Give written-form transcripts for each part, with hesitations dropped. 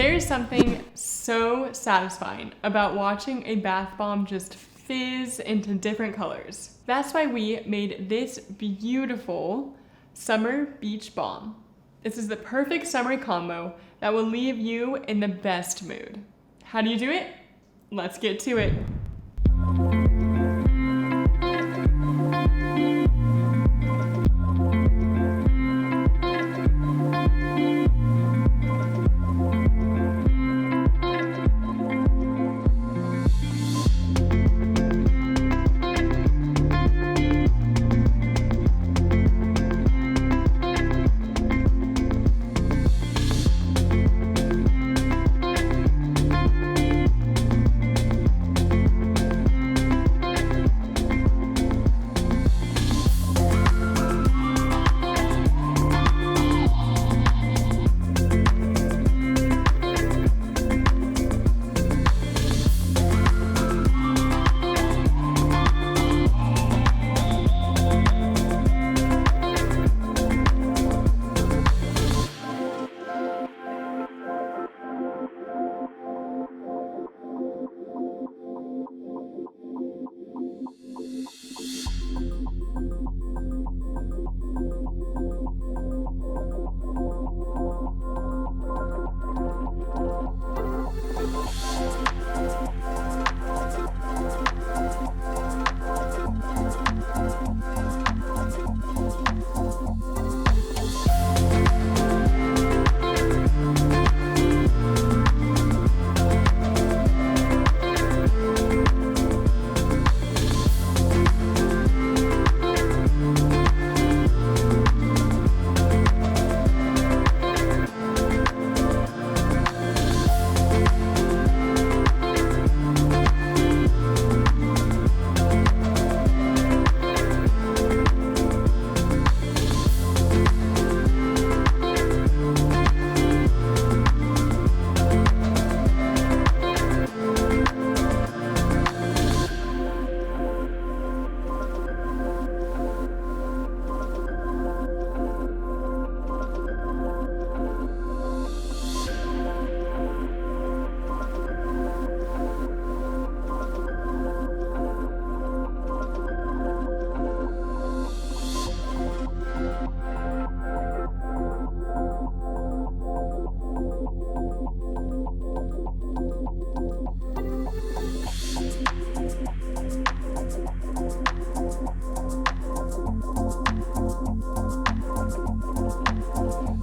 There is something so satisfying about watching a bath bomb just fizz into different colors. That's why we made this beautiful summer beach balm. This is the perfect summery combo that will leave you in the best mood. How do you do it? Let's get to it.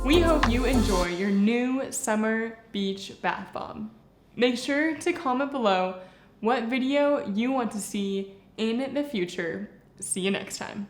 We hope you enjoy your new summer beach bath bomb. Make sure to comment below what video you want to see in the future. See you next time.